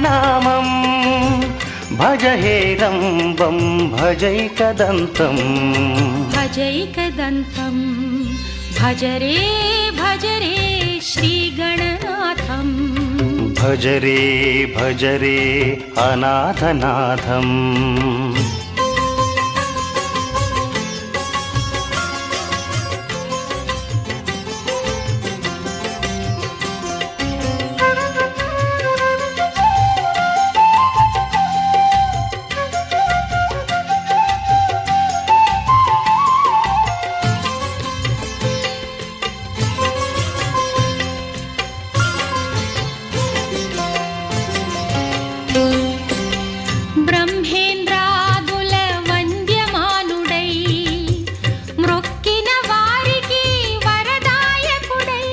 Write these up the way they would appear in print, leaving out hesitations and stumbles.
నామం భజ హే రంబం భజైకదంతం భజైకదంతం భజ రే శ్రీగణనాథం భజ రే అనాథనాథం బ్రహ్మేంద్రాదుల వంద్యమానుడై మ్రొక్కిన వారికి వరదాయకుడై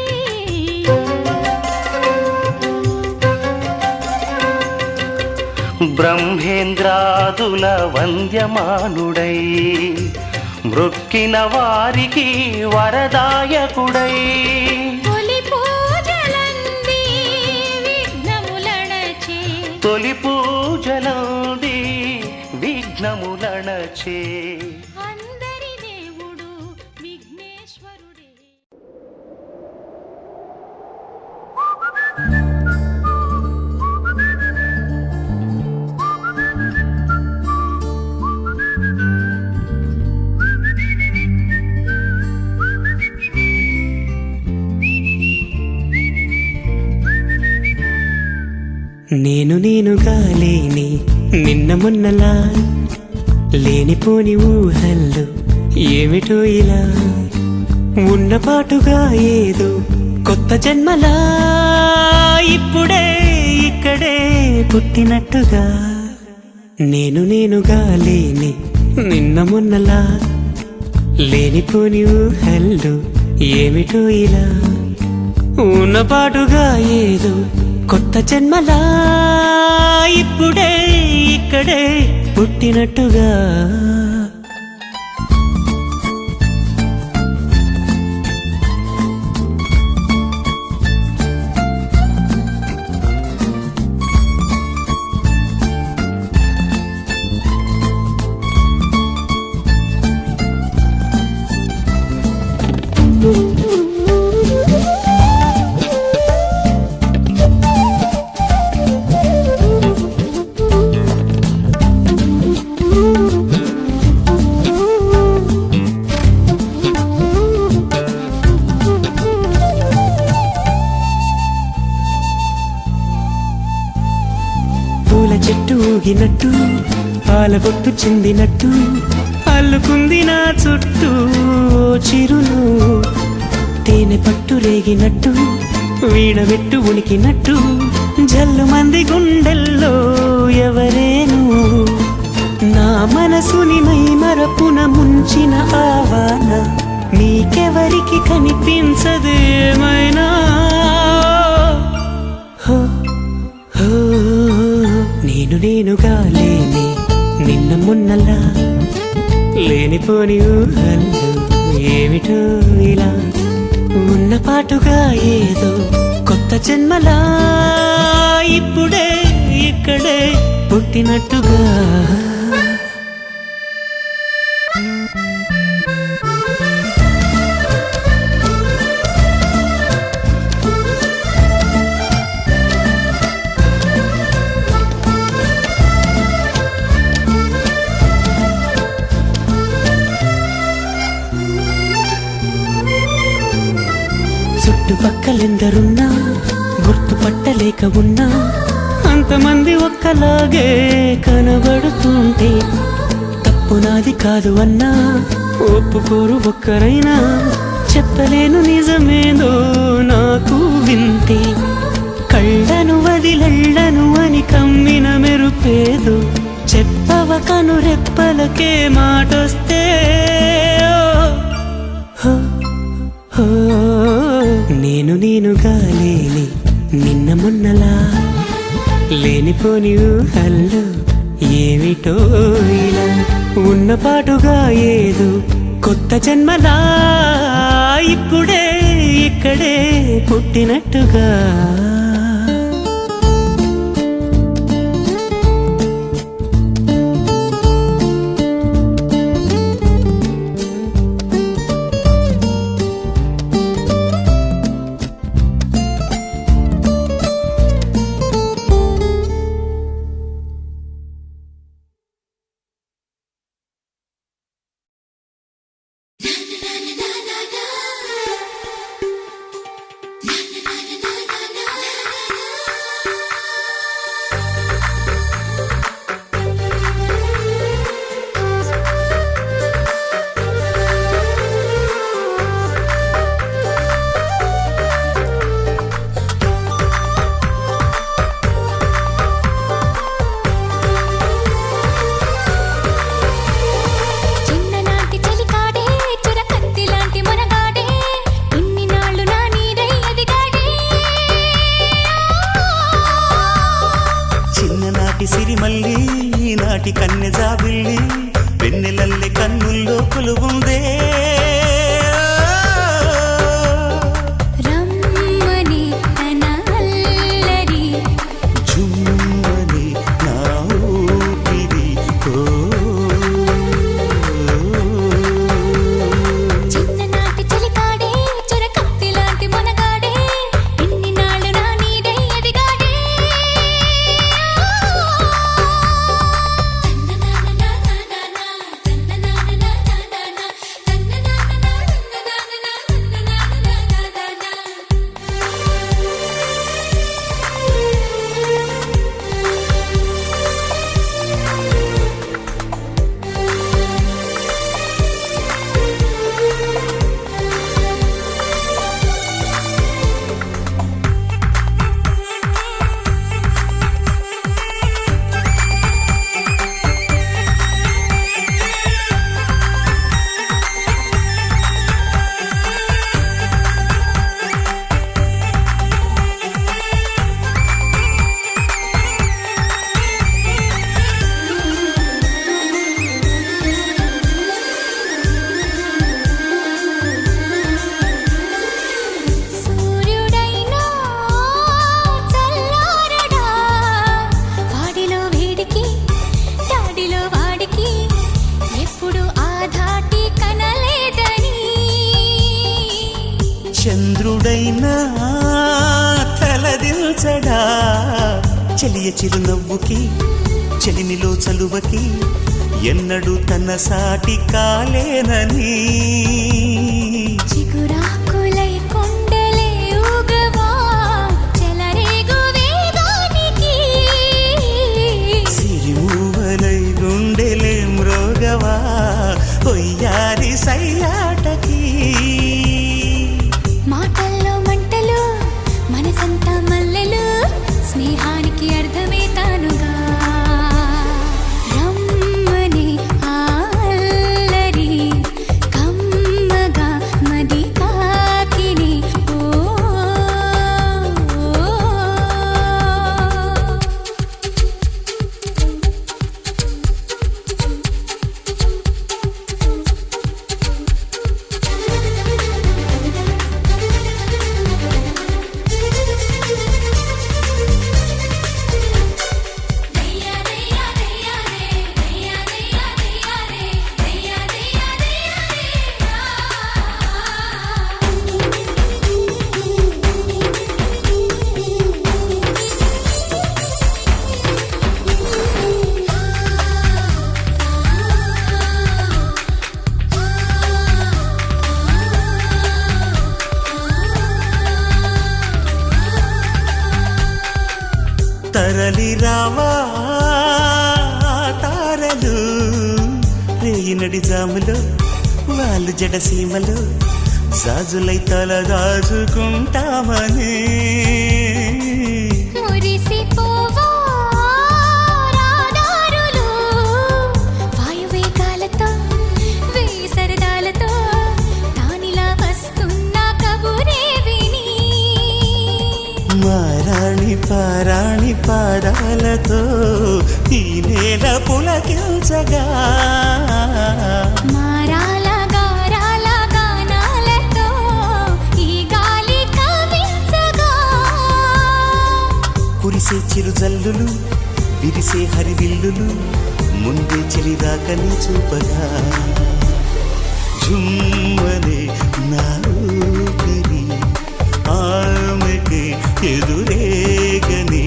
బ్రహ్మేంద్రాదుల వంద్యమానుడై మృక్కిన వారికి వరదాయకుడై తొలి పూజలంది విఘ్నములణచే అందరి దేవుడు విఘ్నేశ్వరుడే. నేనుగా లేని నిన్న మొన్నలా లేనిపోని ఊహల్లో ఏమిటో ఇలా ఉన్నపాటుగా ఏదో కొత్త జన్మలా ఇప్పుడే ఇక్కడే పుట్టినట్టుగా నేనుగా లేని నిన్న మొన్నలా లేనిపోని ఊహల్లో ఏమిటో ఇలా ఉన్నపాటుగా ఏదో కొత్త జన్మలా ఇప్పుడే ఇక్కడే పుట్టినట్టుగా చెట్టు ఊగినట్టు పాలబొట్టు చెందినట్టు అల్లుకుంది నా చుట్టూ చిరును తేనె పట్టు రేగినట్టు వీడబెట్టు ఉనికినట్టు జల్లు మంది గుండెల్లో ఎవరేను నా మనసుని మై మరపున ముంచిన ఆవాన నీకెవరికి కనిపించదేమైనా నేనుగా లేని నిన్న మొన్నలా లేనిపోని ఊహల్లో ఏమిటో ఇలా ఉన్నపాటుగా ఏదో కొత్త జన్మలా ఇప్పుడే ఇక్కడే పుట్టినట్టుగా చుట్టుపక్కలెందరున్నా గుర్తుపట్టలేక ఉన్నా అంతమంది ఒక్కలాగే కనబడుతుంటే తప్పు నాది కాదు అన్నా ఒప్పుకోరు ఒక్కరైనా చెప్పలేను నిజమేదో నాకు వింటే కళ్ళను వదిలెళ్ళను అని కమ్మిన మెరుపేదో చెప్పవ కను రెప్పలకే మాటొస్తే నేనుగా లేని నిన్న మొన్నలా లేనిపోని ఊహల్లో ఏమిటో ఇలా ఉన్నపాటుగా ఏదో కొత్త జన్మలా ఇప్పుడే ఇక్కడే పుట్టినట్టుగా చిన్ననాటి సిరిమల్లి ఈనాటి కన్నె జాబిల్లి వెన్నెలల్లె కన్నుల్లో కొలువుందే రమ్మని తన అల్లరి జుమ్మని నా ఊపిరి చిన్ననాటి చలికాడే చొరకత్తి లాంటి మొనగాడే ఎన్ని నాళ్ళు నా నీడై ఎదిగాడే సూర్యుడైనా చల్లారడా వాడిలో వేడికి దాడిలో వాడికి ఎప్పుడు ఆ ధాటి కనలేదని చంద్రుడైనా తలదిల్చడా చెలియ చిరునవ్వుకి చెలిమిలో చలువకి ఎన్నడూ తన సాటి కాలేనని చిగురాకులై కొండలే ఊగవా చెలరేగు వేగానికి సిరిమూవలై గుండెలే మ్రోగవా ఒయ్యారి సయ్యాటకి మాటల్లో మంటలు మనసంతా మల్లెలు స్నేహానికి అర్థమే తానుగా రమ్మని ఆ అల్లరి కమ్మగా మది తాకిని తరలి రావా తారలు రేయినడి జాములో వాళ్ళు జడసీమలో జాజులై తల దాచుకుంటామని మురిసిపోవా రాదారులు వాయువేగాలతో వేయి సరదాలతో దానిలా వస్తున్న కబురే విని మారాణి పారాణి పాదాలతో ఈ నేల పులకించగా మారాల గారాల గానాలతో ఈ గాలి కవించగా కురిసే చిరుజల్లులు విరిసే హరివిల్లులు ముందే చెలిరాకని చూపగా జుమ్మనే నా ఊపిరి ఆమెకి ఎదురేగని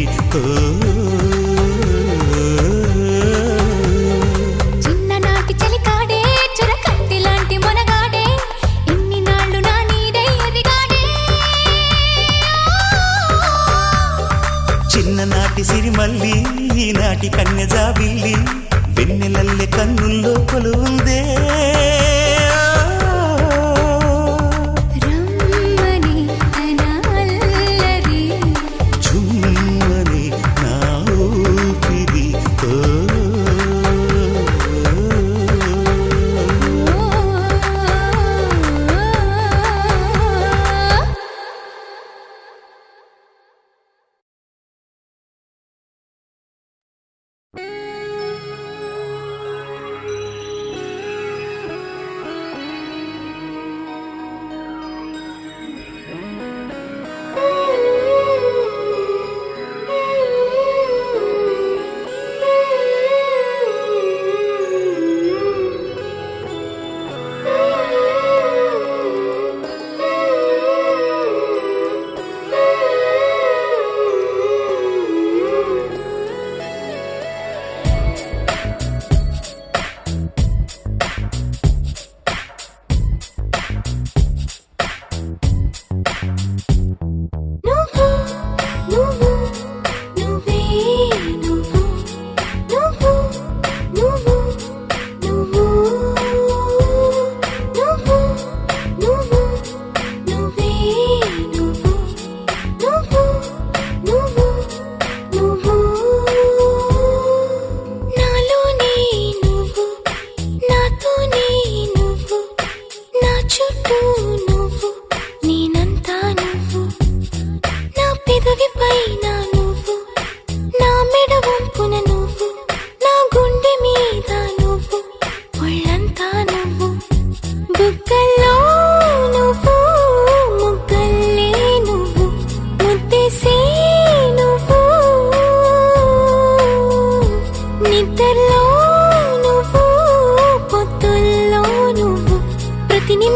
చిన్ననాటి చలికాడే చురకత్తి లాంటి మొనగాడే ఎన్ని నాళ్ళు నా నీడై ఎదిగాడే చిన్ననాటి సిరిమల్లి ఈనాటి కన్నె జాబిల్లి వెన్నెలల్లె కన్నుల్లో కొలువుందే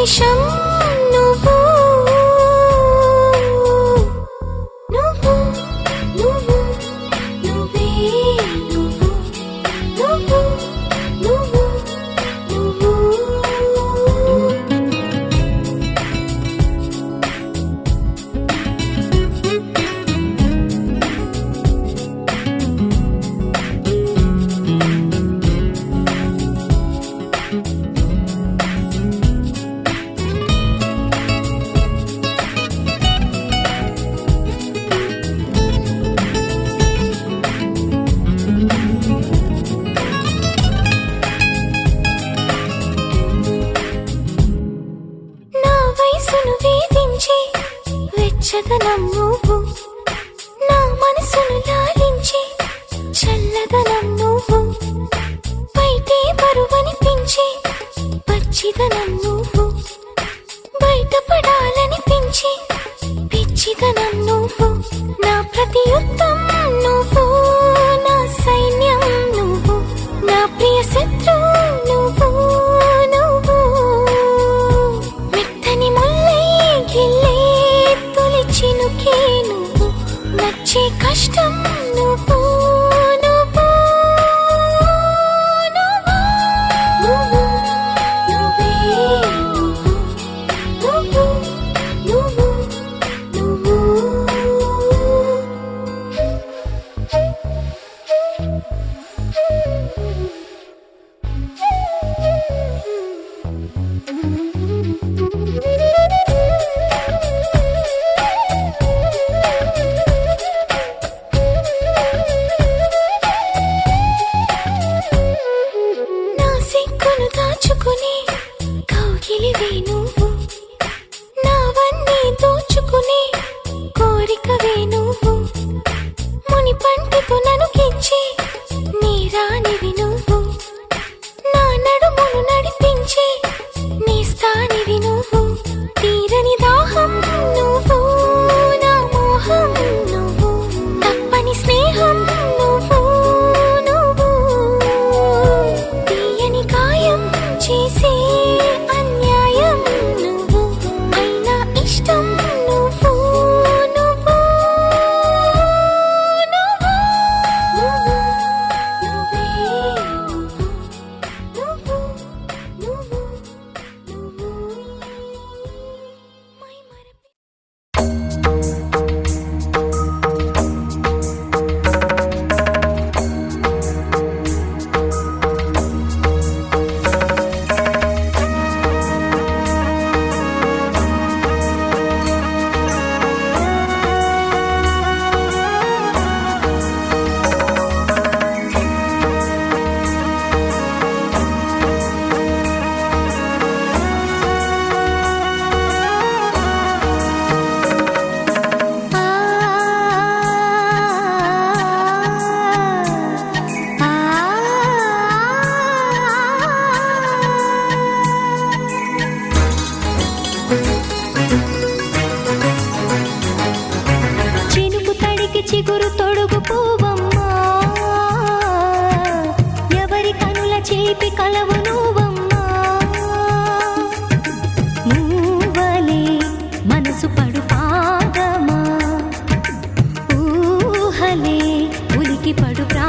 నిమిషం నువ్వు నువ్వు నువ్వు నువ్వే నువ్వు నువ్వు నువ్వు నువ్వు నా వయసును వేధించి వెచ్చదనం నువ్వు నా మనసును లాలించి చల్లదనం నువ్వు బయటే బరువనిపించి పచ్చిదనం నువ్వు బయటపడాలనిపించి పిచ్చిదనం నువ్వు నా ప్రతియుద్ధం నువ్వు నా సైన్యం నువ్వు నా ప్రియ శత్రువు నువ్వు నువ్వు మెత్తని ముల్లై గిల్లే తొలి చినుకే నువ్వు నచ్చే కష్టం నువ్వు నువ్వు నువ్వు నువ్వు నువ్వే నువ్వు నువ్వు నువ్వు నా సిగ్గును దాచుకుని కౌగిలివే నువ్వు నావన్నీ దోచుకుని కోరికవే నువ్వు ముని పంటకు ననుకించి నీ రాణివి నువ్వు నా నడుమును నడిపించి నీ స్థానివి నువ్వు తీరని దాహం నువ్వు నా మోహం నువ్వు తప్పని స్నేహం నువ్వు నువ్వు తీయని గాయం చేసే అన్యాయం నువ్వు అయినా ఇష్టం నువ్వు నువ్వు నువ్వు నువ్వు నువ్వే నువ్వు నువ్వు నువ్వు మై మరపి చినుకు తడికి చిగురు తొడుగు పూవమ్మా ఎవరి కనుల చేపి కలవు నువ్వమ్మా నువ్వలే మనసు పడు పాదమా ఊహలే ఉలికి పడు ప్రా